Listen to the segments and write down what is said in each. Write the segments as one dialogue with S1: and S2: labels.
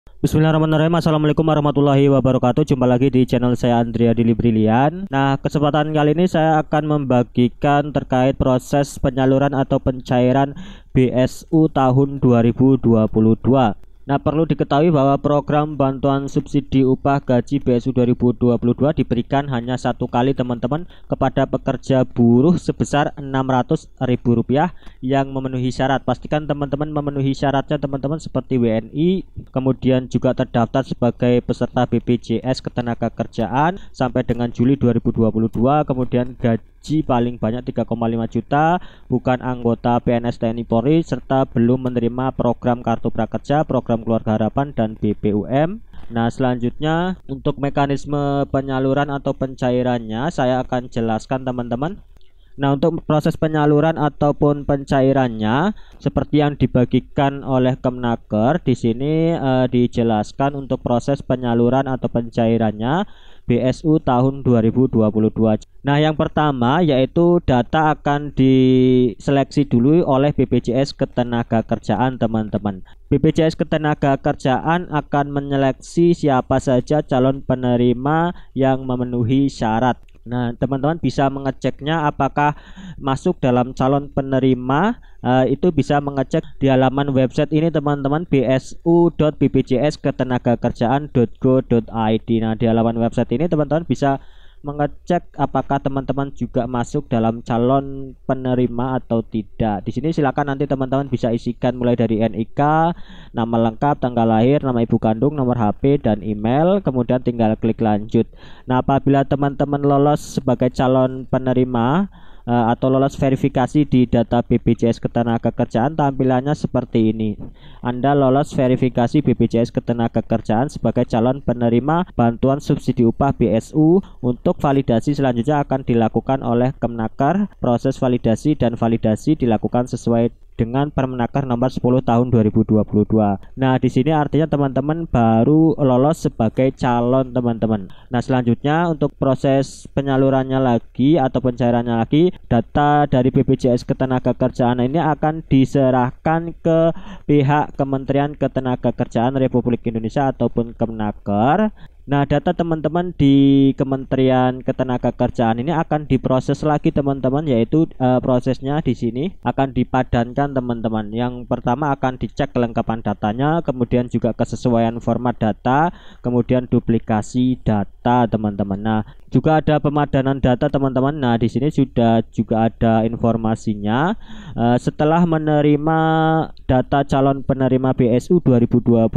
S1: Bismillahirrahmanirrahim. Assalamualaikum warahmatullahi wabarakatuh. Jumpa lagi di channel saya Andrea Dili Brilian. Nah, kesempatan kali ini saya akan membagikan terkait proses penyaluran atau pencairan BSU tahun 2022. Nah, perlu diketahui bahwa program bantuan subsidi upah gaji BSU 2022 diberikan hanya satu kali teman-teman kepada pekerja buruh sebesar Rp600.000 yang memenuhi syarat. Pastikan teman-teman memenuhi syaratnya teman-teman, seperti WNI, kemudian juga terdaftar sebagai peserta BPJS Ketenagakerjaan sampai dengan Juli 2022, kemudian gaji paling banyak 3,5 juta, bukan anggota PNS TNI Polri, serta belum menerima program Kartu Prakerja, program Keluarga Harapan, dan BPUM. Nah, selanjutnya untuk mekanisme penyaluran atau pencairannya saya akan jelaskan teman-teman. Nah, untuk proses penyaluran ataupun pencairannya seperti yang dibagikan oleh Kemnaker di sini dijelaskan untuk proses penyaluran atau pencairannya BSU tahun 2022. Nah, yang pertama yaitu data akan diseleksi dulu oleh BPJS Ketenagakerjaan teman-teman. BPJS Ketenagakerjaan akan menyeleksi siapa saja calon penerima yang memenuhi syarat. Nah, teman-teman bisa mengeceknya apakah masuk dalam calon penerima. Itu bisa mengecek di halaman website ini teman-teman, bsu.bpjsketenagakerjaan.go.id. Nah, di halaman website ini teman-teman bisa mengecek apakah teman-teman juga masuk dalam calon penerima atau tidak. Di sini silakan nanti teman-teman bisa isikan mulai dari NIK, nama lengkap, tanggal lahir, nama ibu kandung, nomor HP, dan email, kemudian tinggal klik lanjut. Nah, apabila teman-teman lolos sebagai calon penerima atau lolos verifikasi di data BPJS Ketenagakerjaan, tampilannya seperti ini. Anda lolos verifikasi BPJS Ketenagakerjaan sebagai calon penerima bantuan subsidi upah BSU. Untuk validasi selanjutnya akan dilakukan oleh Kemnaker. Proses validasi dan validasi dilakukan sesuai dengan Permenaker nomor 10 tahun 2022. Nah, di sini artinya teman-teman baru lolos sebagai calon teman-teman. Nah, selanjutnya untuk proses penyalurannya lagi atau pencairannya lagi, data dari BPJS Ketenagakerjaan ini akan diserahkan ke pihak Kementerian Ketenagakerjaan Republik Indonesia ataupun Kemnaker. Nah, data teman-teman di Kementerian Ketenagakerjaan ini akan diproses lagi teman-teman, yaitu prosesnya di sini akan dipadankan teman-teman. Yang pertama akan dicek kelengkapan datanya, kemudian juga kesesuaian format data, kemudian duplikasi data teman-teman. Nah, juga ada pemadanan data teman-teman. Nah, di sini sudah juga ada informasinya. Setelah menerima data calon penerima BSU 2022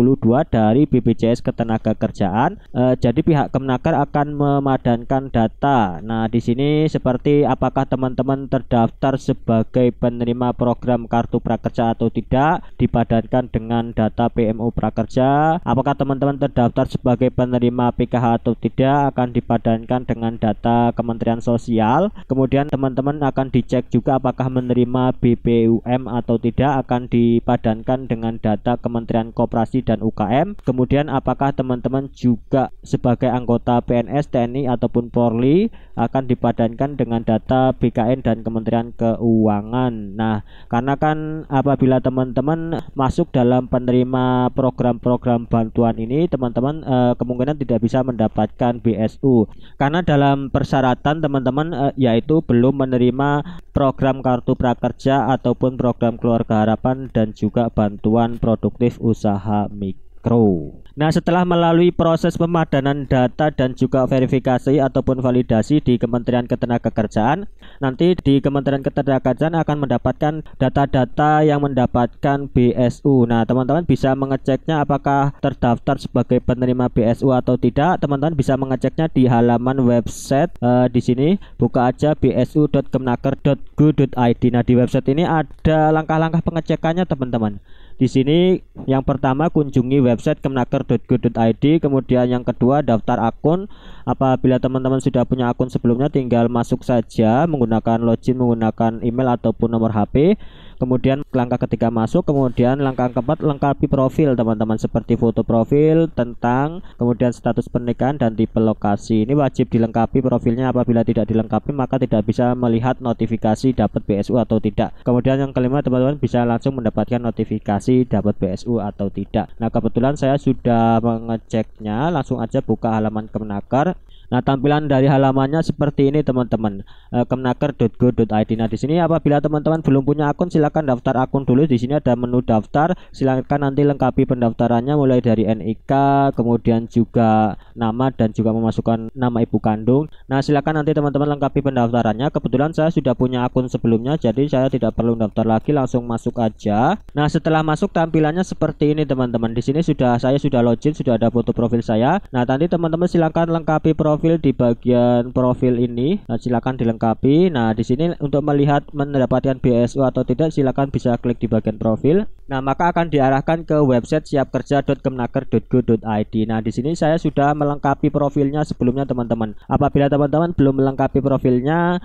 S1: dari BPJS Ketenagakerjaan, jadi pihak Kemnaker akan memadankan data. Nah, di sini seperti apakah teman-teman terdaftar sebagai penerima program Kartu Prakerja atau tidak, dipadankan dengan data PMO Prakerja. Apakah teman-teman terdaftar sebagai penerima PKH atau tidak, akan dipadankan dengan data Kementerian Sosial. Kemudian teman-teman akan dicek juga apakah menerima BPUM atau tidak, akan dipadankan dengan data Kementerian Koperasi dan UKM. Kemudian apakah teman-teman juga sebagai anggota PNS, TNI ataupun Polri, akan dipadankan dengan data BKN dan Kementerian Keuangan. Nah, karena kan apabila teman-teman masuk dalam penerima program-program bantuan ini, teman-teman kemungkinan tidak bisa mendapatkan BSU karena dalam persyaratan teman-teman yaitu belum menerima program Kartu Prakerja ataupun program Keluarga Harapan dan juga bantuan produktif usaha mikro. Nah, setelah melalui proses pemadanan data dan juga verifikasi ataupun validasi di Kementerian Ketenagakerjaan, nanti di Kementerian Ketenagakerjaan akan mendapatkan data-data yang mendapatkan BSU. Nah, teman-teman bisa mengeceknya apakah terdaftar sebagai penerima BSU atau tidak. Teman-teman bisa mengeceknya di halaman website di sini, buka aja bsu.kemnaker.go.id. Nah, di website ini ada langkah-langkah pengecekannya teman-teman. Di sini yang pertama kunjungi website kemnaker.go.id, kemudian yang kedua daftar akun. Apabila teman-teman sudah punya akun sebelumnya tinggal masuk saja menggunakan login menggunakan email ataupun nomor HP. Kemudian langkah ketiga masuk, kemudian langkah keempat lengkapi profil teman-teman, seperti foto profil, tentang, kemudian status pernikahan dan tipe lokasi. Ini wajib dilengkapi profilnya, apabila tidak dilengkapi maka tidak bisa melihat notifikasi dapat BSU atau tidak. Kemudian yang kelima teman-teman bisa langsung mendapatkan notifikasi dapat BSU atau tidak. Nah kebetulan saya sudah mengeceknya, langsung aja buka halaman Kemenaker. Nah, tampilan dari halamannya seperti ini teman-teman, kemenaker.go.id. Nah, di sini apabila teman-teman belum punya akun, silakan daftar akun dulu. Di sini ada menu daftar, silakan nanti lengkapi pendaftarannya mulai dari NIK, kemudian juga nama dan juga memasukkan nama ibu kandung. Nah, silakan nanti teman-teman lengkapi pendaftarannya. Kebetulan saya sudah punya akun sebelumnya, jadi saya tidak perlu daftar lagi, langsung masuk aja. Nah, setelah masuk tampilannya seperti ini teman-teman. Di sini saya sudah login, sudah ada foto profil saya. Nah, nanti teman-teman silakan lengkapi profil di bagian profil ini. Nah, silakan dilengkapi. Nah, di sini untuk melihat mendapatkan BSU atau tidak, silakan bisa klik di bagian profil. Nah, maka akan diarahkan ke website siapkerja.kemenaker.go.id. Nah, di sini saya sudah melengkapi profilnya sebelumnya teman-teman. Apabila teman-teman belum melengkapi profilnya,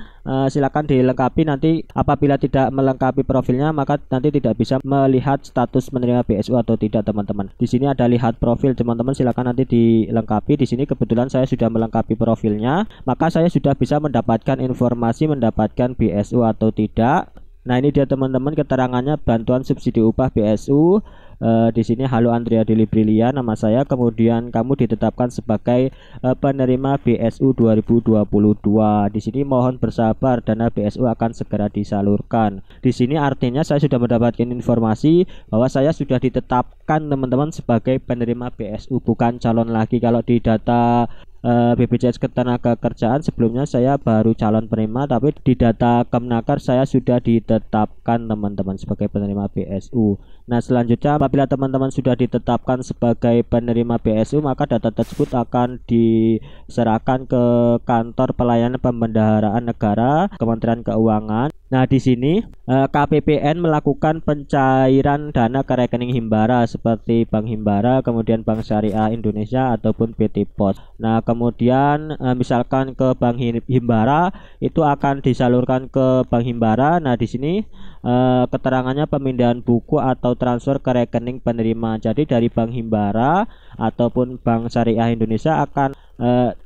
S1: silakan dilengkapi. Nanti apabila tidak melengkapi profilnya, maka nanti tidak bisa melihat status menerima BSU atau tidak teman-teman. Di sini ada lihat profil teman-teman, silakan nanti dilengkapi. Di sini kebetulan saya sudah melengkapi profilnya, maka saya sudah bisa mendapatkan informasi mendapatkan BSU atau tidak. Nah, ini dia teman-teman keterangannya, bantuan subsidi upah BSU. Di sini halo Andrea Deli Brilia nama saya, kemudian kamu ditetapkan sebagai penerima BSU 2022. Di sini mohon bersabar, dana BSU akan segera disalurkan. Di sini artinya saya sudah mendapatkan informasi bahwa saya sudah ditetapkan teman-teman sebagai penerima BSU, bukan calon lagi. Kalau di data BPJS Ketenagakerjaan sebelumnya saya baru calon penerima, tapi di data Kemenaker saya sudah ditetapkan teman-teman sebagai penerima BSU. Nah, selanjutnya apabila teman-teman sudah ditetapkan sebagai penerima BSU, maka data tersebut akan diserahkan ke Kantor Pelayanan Pembendaharaan Negara, Kementerian Keuangan. Nah, di sini KPPN melakukan pencairan dana ke rekening Himbara seperti Bank Himbara, kemudian Bank Syariah Indonesia ataupun PT Pos. Nah, kemudian misalkan ke Bank Himbara itu akan disalurkan ke Bank Himbara. Nah, di sini keterangannya pemindahan buku atau transfer ke rekening penerima. Jadi dari Bank Himbara ataupun Bank Syariah Indonesia akan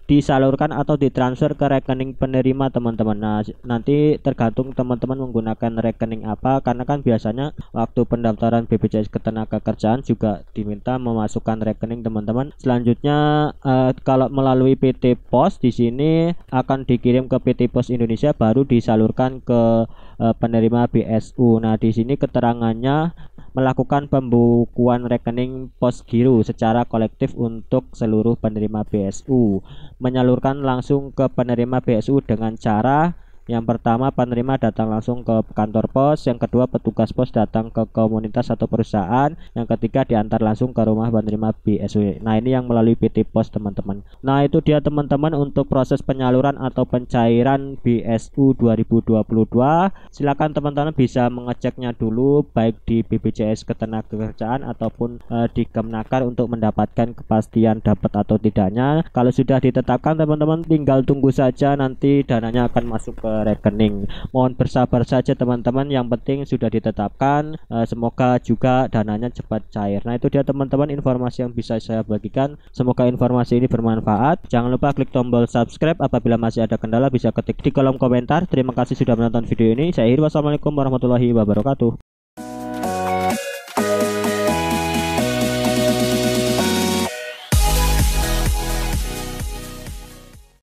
S1: disalurkan atau ditransfer ke rekening penerima teman-teman. Nah, nanti tergantung teman-teman menggunakan rekening apa, karena kan biasanya waktu pendaftaran BPJS Ketenagakerjaan juga diminta memasukkan rekening teman-teman. Selanjutnya kalau melalui PT Pos, di sini akan dikirim ke PT Pos Indonesia, baru disalurkan ke penerima BSU. Nah, di sini keterangannya melakukan pembukuan rekening pos giro secara kolektif untuk seluruh penerima BSU, menyalurkan langsung ke penerima BSU dengan cara yang pertama, penerima datang langsung ke kantor pos. Yang kedua, petugas pos datang ke komunitas atau perusahaan. Yang ketiga, diantar langsung ke rumah penerima BSU. Nah, ini yang melalui PT Pos teman-teman. Nah, itu dia teman-teman untuk proses penyaluran atau pencairan BSU 2022. Silakan teman-teman bisa mengeceknya dulu baik di BPJS Ketenagakerjaan ataupun di Kemenaker untuk mendapatkan kepastian dapat atau tidaknya. Kalau sudah ditetapkan teman-teman tinggal tunggu saja, nanti dananya akan masuk ke rekening. Mohon bersabar saja teman-teman, yang penting sudah ditetapkan. Semoga juga dananya cepat cair. Nah, itu dia teman-teman informasi yang bisa saya bagikan. Semoga informasi ini bermanfaat. Jangan lupa klik tombol subscribe. Apabila masih ada kendala bisa ketik di kolom komentar. Terima kasih sudah menonton video ini. Saya Hir, wassalamualaikum warahmatullahi wabarakatuh.